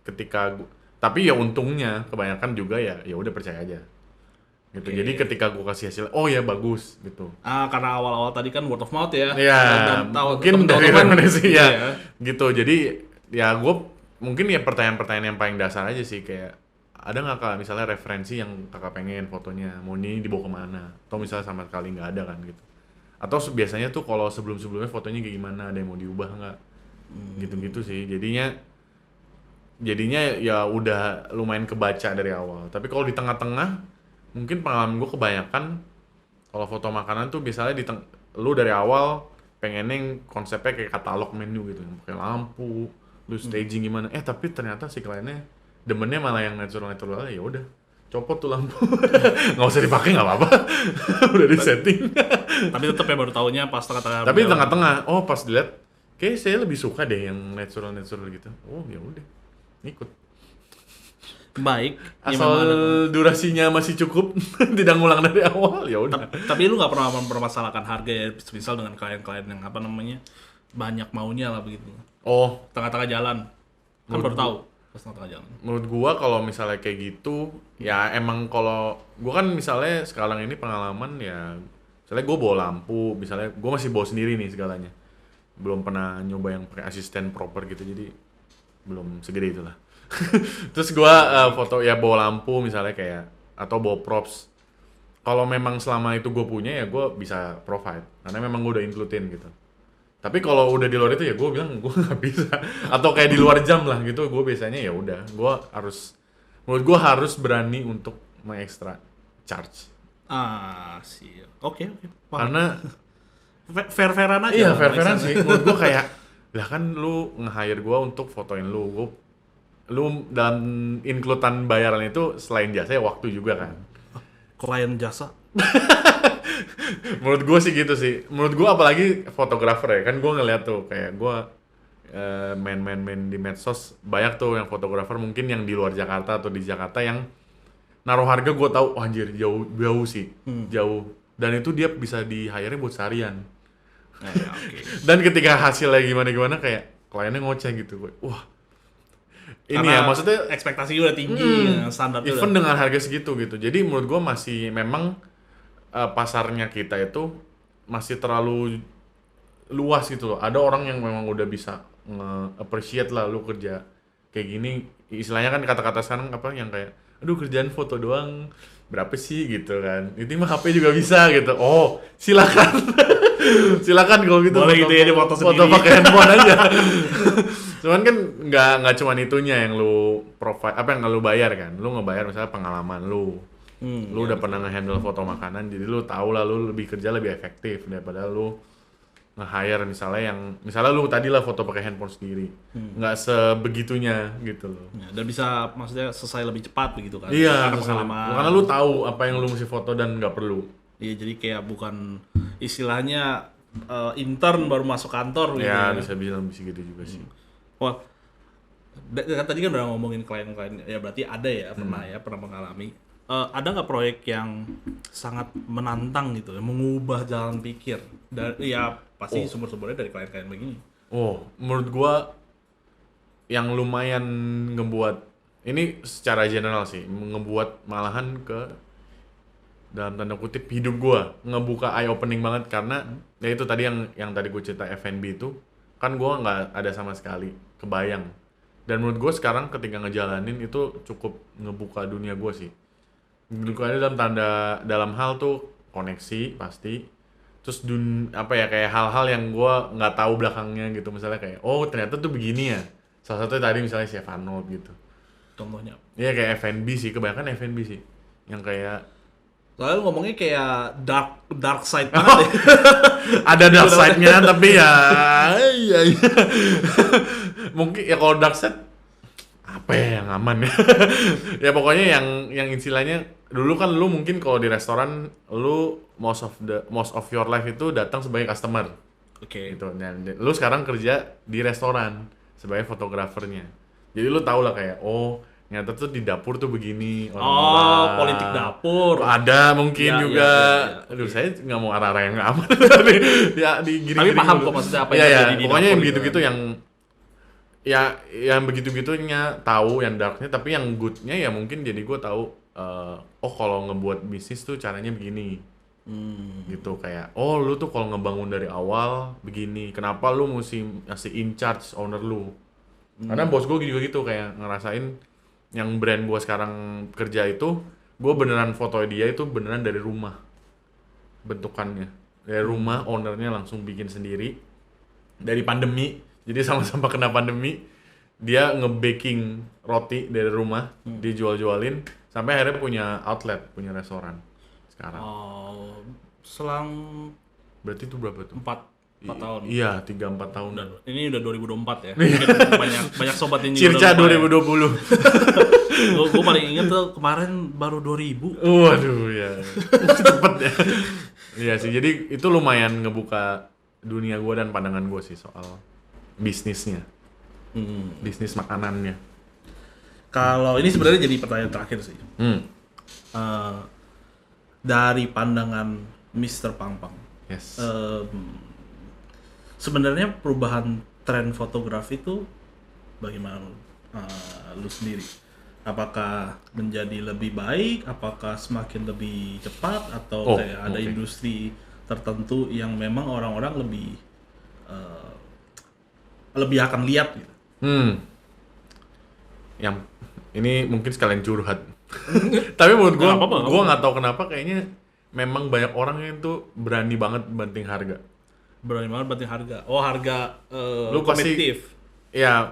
ketika tapi ya untungnya kebanyakan juga ya udah percaya aja. Gitu. Jadi ketika gue kasih hasil, oh ya bagus gitu. Karena awal-awal tadi kan word of mouth ya. Iya, Dan mungkin dari rekomendasi ya. ya. Gitu. Jadi ya gue mungkin ya pertanyaan-pertanyaan yang paling dasar aja sih, kayak ada nggak kak misalnya referensi yang kakak pengen fotonya, mau ini dibawa kemana? Atau misalnya sama sekali nggak ada kan gitu. Atau biasanya tuh kalau sebelum-sebelumnya fotonya kayak gimana, ada yang mau diubah nggak? Gitu-gitu sih. Jadinya ya udah lumayan kebaca dari awal. Tapi kalau di tengah-tengah, mungkin pengalaman gue kebanyakan kalau foto makanan tuh biasanya lu dari awal pengennya yang konsepnya kayak katalog menu gitu, pakai lampu, lu staging gimana. Tapi ternyata si kliennya demennya malah yang natural ya udah copot tuh lampu. Nggak usah dipakai nggak apa-apa. Udah di setting. Tapi tetap ya baru tahunya pas tengah-tengah. Tapi di tengah-tengah, pas dilihat kayak saya lebih suka deh yang natural gitu. Oh ya udah ikut. Baik. Asal durasinya masih cukup, tidak ngulang dari awal, ya udah. Tapi lu nggak pernah mempermasalahkan harga ya, misal dengan klien-klien yang apa namanya banyak maunya lah begitu. Tengah-tengah jalan. Kan baru tahu pas tengah jalan. Menurut gua kalau misalnya kayak gitu, ya emang kalau gua kan misalnya sekarang ini pengalaman ya, misalnya gua bawa lampu, misalnya gua masih bawa sendiri nih segalanya. Belum pernah nyoba yang pakai asisten proper gitu, jadi belum segede itulah. Terus gua foto ya bawa lampu misalnya kayak atau bawa props. Kalau memang selama itu gue punya ya gue bisa provide karena memang gue udah includein gitu. Tapi kalau udah di luar itu ya gue bilang gue nggak bisa. Atau kayak di luar jam lah gitu, gue biasanya ya udah menurut gue harus berani untuk mengekstra charge. Oke. Karena fair-fairan aja. Iya, lah, fair-fairan make sense. sih. Menurut gue kayak, lah kan lu nge-hire gue untuk fotoin lu. Lu dalam includean bayaran itu selain jasa ya waktu juga kan. Klien jasa. Menurut gue sih gitu sih. Menurut gue apalagi fotografer ya. Kan gue ngeliat tuh kayak gue main di medsos banyak tuh yang fotografer mungkin yang di luar Jakarta atau di Jakarta yang naruh harga gue tahu oh, anjir jauh sih. Jauh. Dan itu dia bisa di-hire buat seharian. Ya, oke. Dan ketika hasilnya gimana kayak kliennya ngoceh gitu gue. Wah. Ini Karena ya maksudnya ekspektasi udah tinggi, standar even dengan harga segitu gitu. Jadi menurut gue masih memang pasarnya kita itu masih terlalu luas gitu loh. Ada orang yang memang udah bisa nge-appreciate lah lu kerja kayak gini. Istilahnya kan kata-kata sekarang apa yang kayak aduh kerjaan foto doang berapa sih gitu kan. Itu mah HP juga bisa gitu. Oh, silakan. Silakan kalau gitu. Boleh gitu ya, di foto sendiri. pakai handphone aja. Cuman kan nggak cuma itunya yang lu provide apa yang lu bayar kan. Lu ngebayar misalnya pengalaman lu. Lu udah pernah nge-handle foto makanan jadi lu tahu lah lu lebih kerja lebih efektif daripada lu nge-hire misalnya lu tadi lah foto pakai handphone sendiri. Nggak sebegitunya gitu loh. Ya, dan bisa maksudnya selesai lebih cepat begitu kan. Iya, karena lu tahu apa yang lu mesti foto dan nggak perlu. Iya, jadi kayak bukan istilahnya intern baru masuk kantor gitu. Ya, bisa bilang bisa gitu juga sih. Wah, tadi kan udah ngomongin klien-klien, ya berarti ada ya, pernah mengalami. Ada nggak proyek yang sangat menantang gitu, yang mengubah jalan pikir? Dan ya pasti sumber-sumbernya dari klien-klien begini. Oh, menurut gua yang lumayan ngebuat ini secara general sih, ngebuat malahan ke dalam tanda kutip hidup gua ngebuka eye opening banget karena ya itu tadi yang tadi gue cerita F&B itu kan gua nggak ada sama sekali kebayang dan menurut gua sekarang ketika ngejalanin itu cukup ngebuka dunia gua sih bukannya dalam hal tuh koneksi pasti terus apa ya kayak hal-hal yang gua nggak tahu belakangnya gitu misalnya kayak oh ternyata tuh begini ya salah satunya tadi misalnya Chef Arnold gitu Contohnya. iya kayak F&B sih kebanyakan F&B sih yang kayak Lalu ngomongnya kayak dark side banget ya. ada dark side-nya tapi ya iya. Mungkin ya kalau dark side apa ya yang aman ya. Ya pokoknya yang istilahnya dulu kan lu mungkin kalau di restoran lu most of your life itu datang sebagai customer. Oke. Gitu. Dan lu sekarang kerja di restoran sebagai fotografernya. Jadi lu tau lah kayak ternyata tuh di dapur tuh begini orang-orang. Politik dapur. Ada mungkin Ya, juga. ya. Aduh, saya nggak mau arah-arah yang nggak aman. Ya, Tapi paham kok maksudnya apa yang terjadi di pokoknya dapur yang gitu begitu-gitu yang begitu-gitunya tahu yang darknya, tapi yang goodnya ya mungkin jadi gue tahu. Kalau ngebuat bisnis tuh caranya begini. Gitu kayak lu tuh kalau ngebangun dari awal begini. Kenapa lu mesti ngasih in charge owner lu? Karena bos gue juga gitu kayak ngerasain yang brand gue sekarang kerja itu gue beneran foto dia itu beneran dari rumah bentukannya dari rumah ownernya langsung bikin sendiri dari pandemi jadi sama-sama kena pandemi dia nge-baking roti dari rumah dijual-jualin sampai akhirnya punya outlet punya restoran sekarang selang berarti itu berapa tuh? 4 tahun. Iya, 3-4 tahun. Ini udah 2024 ya. Mungkin banyak sobat ini Circa 2020. Gue paling inget tuh kemarin baru 2000. Waduh ya. Cepet ya. Iya sih, jadi itu lumayan ngebuka dunia gue dan pandangan gue sih soal bisnisnya. Bisnis makanannya. Kalau ini sebenarnya jadi pertanyaan terakhir sih. Dari pandangan Mr. Pangpang. Yes. Sebenarnya perubahan tren fotografi itu bagaimana lu sendiri? Apakah menjadi lebih baik? Apakah semakin lebih cepat? Atau kayak ada industri tertentu yang memang orang-orang lebih akan lihat gitu? Yang ini mungkin sekalian curhat. Tapi menurut gue nggak tahu kenapa kayaknya memang banyak orang yang tuh berani banget banting harga. Berani banget banting harga. Harga lu kompetitif.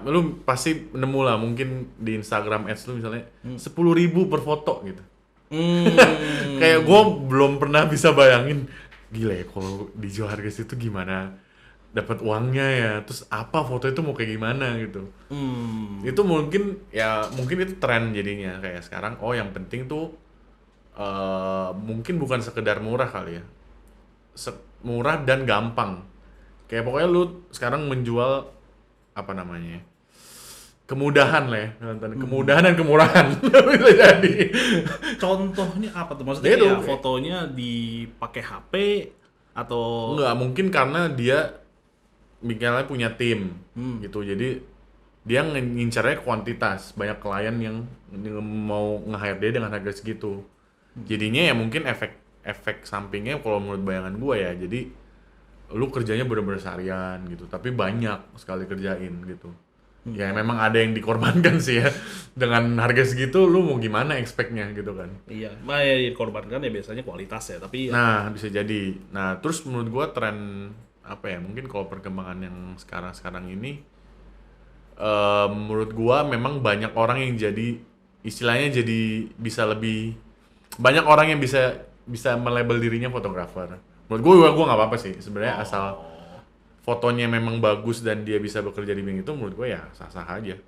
Lu pasti nemu lah mungkin di Instagram ads lu misalnya 10.000 per foto gitu. Kayak gue belum pernah bisa bayangin gila ya kalau dijual harga segitu gimana dapat uangnya ya, terus apa foto itu mau kayak gimana gitu. Itu mungkin itu tren jadinya kayak sekarang, oh yang penting tuh mungkin bukan sekedar murah kali ya, murah dan gampang, kayak pokoknya lu sekarang menjual apa namanya, kemudahan lah ya, kemudahan dan kemurahan. Bisa jadi. Contohnya apa tuh? Maksudnya Itu ya fotonya dipakai HP atau enggak, mungkin karena dia misalnya punya tim gitu, jadi dia ngincarnya kuantitas, banyak klien yang mau nge-hire dia dengan harga segitu. Jadinya ya mungkin efek sampingnya kalau menurut bayangan gue ya, jadi lu kerjanya bener-bener seharian gitu, tapi banyak sekali kerjain gitu. Ya memang ada yang dikorbankan sih ya, dengan harga segitu lu mau gimana expect-nya gitu kan. iya, ya dikorbankan ya biasanya kualitas ya, tapi Nah bisa jadi. Nah terus menurut gue tren apa ya, mungkin kalau perkembangan yang sekarang ini menurut gua memang banyak orang yang jadi istilahnya jadi bisa lebih banyak orang yang bisa melabel dirinya fotografer. Menurut gua nggak apa-apa sih sebenarnya, asal fotonya memang bagus dan dia bisa bekerja di bidang itu, menurut gua ya sah-sah aja.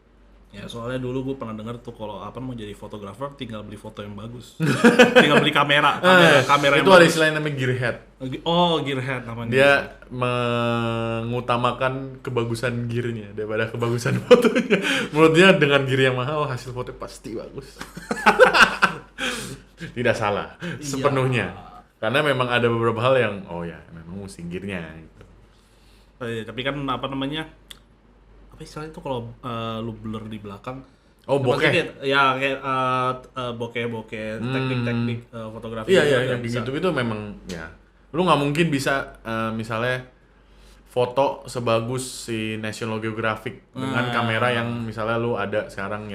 ya soalnya dulu gue pernah dengar tuh kalau apa mau jadi fotografer tinggal beli foto yang bagus. Tinggal beli kamera Itu yang ada bagus. istilahnya namanya gearhead. Oh, gearhead namanya. Dia mengutamakan kebagusan gearnya daripada kebagusan fotonya. Menurut dia dengan gear yang mahal hasil foto pasti bagus. Tidak salah sepenuhnya. Karena memang ada beberapa hal yang oh ya memang mesti gearnya gitu. Tapi kan apa namanya? Apa istilahnya itu kalau lu blur di belakang? Oh, bokeh. Kayak bokeh, teknik-teknik fotografi. Iya, yang gitu itu memang ya. Lu nggak mungkin bisa misalnya foto sebagus si National Geographic dengan kamera yang misalnya lu ada sekarang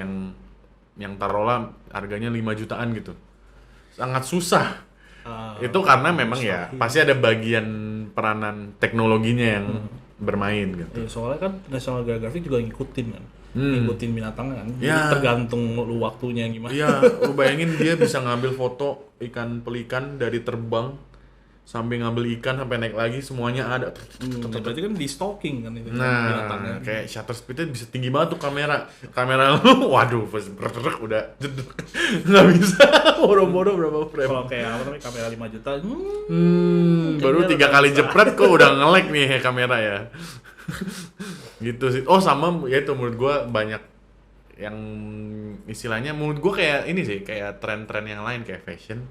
yang taruhlah harganya 5 jutaan gitu. Sangat susah. Itu karena memang ya pasti ada bagian peranan teknologinya yang bermain gitu. Ya, soalnya kan National Geographic juga ngikutin kan. Ngikutin binatang kan. Ya. Jadi tergantung lu waktunya gimana. Iya, lu bayangin dia bisa ngambil foto ikan pelikan dari terbang sampai ngambil ikan sampai naik lagi semuanya ada. Berarti kan di stalking kan itu Nah, binatangnya. kayak shutter speednya bisa tinggi banget tuh kamera lu, waduh, pas bergerak udah jeduk. Nggak bisa, bodoh-bodoh berapa frame. Kalau kayak apa namanya kamera 5 juta, Baru 3 kali jepret kok udah nge-lag nih kamera ya. Gitu sih. Oh sama, ya itu menurut gua banyak yang istilahnya menurut gua kayak ini sih, kayak tren-tren yang lain kayak fashion.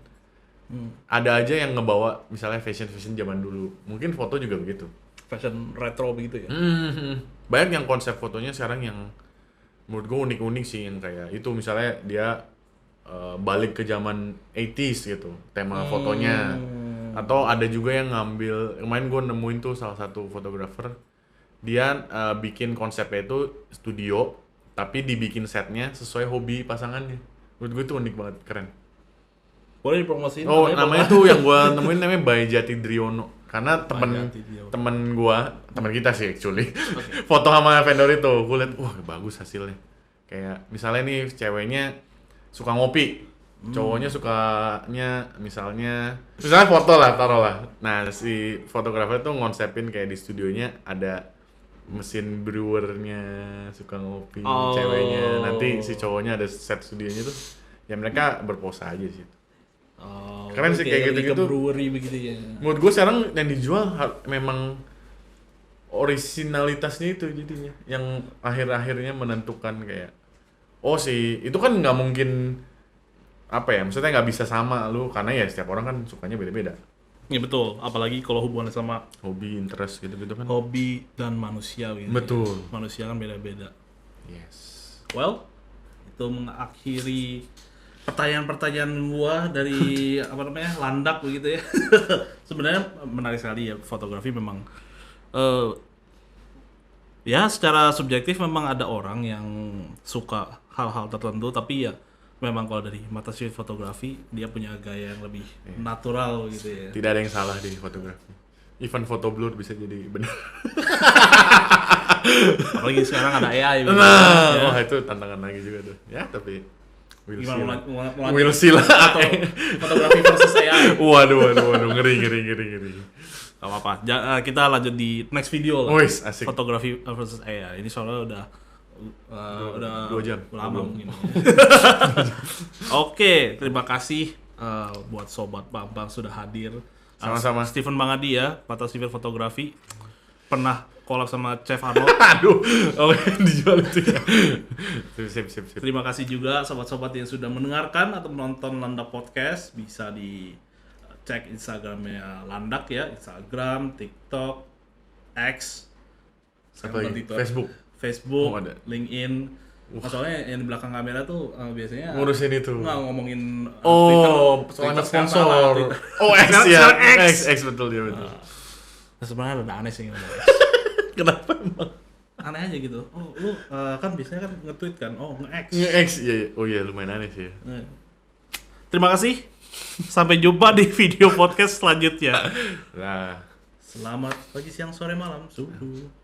Ada aja yang ngebawa misalnya fashion zaman dulu. Mungkin foto juga begitu. fashion retro begitu ya. Banyak yang konsep fotonya sekarang yang menurut gue unik-unik sih, yang kayak itu misalnya dia balik ke zaman 80s gitu tema fotonya. Atau ada juga yang ngambil, kemarin gue nemuin tuh salah satu fotografer, dia bikin konsepnya itu studio tapi dibikin setnya sesuai hobi pasangannya. Menurut gue itu unik banget, keren. Boleh dipromosiin? Oh, namanya tuh yang gua nemuin namanya By Jati Driono. Karena temen kita sih actually. Foto sama vendor itu, gua liat, wah bagus hasilnya. Kayak misalnya nih ceweknya suka ngopi, cowoknya sukanya misalnya foto lah, taruh lah. Nah si fotografer tuh ngonsepin kayak di studionya ada mesin brewernya suka ngopi, ceweknya. Nanti si cowoknya ada set studionya tuh, ya mereka berpose aja sih. Keren sih kayak gitu-gitu. Brewery begitu ya. Menurut gue sekarang yang dijual memang originalitasnya itu jadinya, yang akhir-akhirnya menentukan kayak oh sih itu kan nggak mungkin apa ya, maksudnya nggak bisa sama lu karena ya setiap orang kan sukanya beda-beda. Ya betul, apalagi kalau hubungannya sama Hobi, interest gitu-gitu kan. hobi dan manusia gitu. Betul. Ya. Manusia kan beda-beda. Yes. Well, itu mengakhiri pertanyaan-pertanyaan gua dari apa namanya landak begitu ya. Sebenarnya menarik sekali ya, fotografi memang ya secara subjektif memang ada orang yang suka hal-hal tertentu, tapi ya memang kalau dari mata sudut fotografi dia punya gaya yang lebih natural gitu ya. Tidak ada yang salah di fotografi. Even foto blur bisa jadi benar. Apalagi sekarang ada AI gitu. Nah, wah itu tantangan lagi juga tuh. Ya tapi Gimana Will Sila. fotografi versus AI? Waduh, ngeri. Gak apa-apa. Kita lanjut di next video lah. Wis, asik. Fotografi versus AI. Ini soalnya udah 2 jam. lama mungkin. Oke, terima kasih buat sobat Bambang sudah hadir. Sama-sama. Steven Bangadi ya, Mata Sipil Fotografi. Pernah collab sama Chef Arnold. Aduh, oke dijual itu ya. Sip. Terima kasih juga sobat-sobat yang sudah mendengarkan atau menonton Landak Podcast. Bisa dicek Instagramnya Landak ya, Instagram, TikTok, X, Apa lagi? Facebook. Oh, ada. LinkedIn. Soalnya yang di belakang kamera tuh biasanya Ngurusin itu. nggak ngomongin soalnya sponsor. X ya. X betul dia betul. Nah, sebenarnya ada aneh sih ngomong X. Kenapa emang? Aneh aja gitu. Oh, lu kan biasanya kan nge-tweet kan. Oh, nge-X. Nge-X iya. Oh iya lumayan aneh sih ya. Terima kasih. Sampai jumpa di video podcast selanjutnya. Nah. Selamat pagi, siang, sore, malam. Subuh.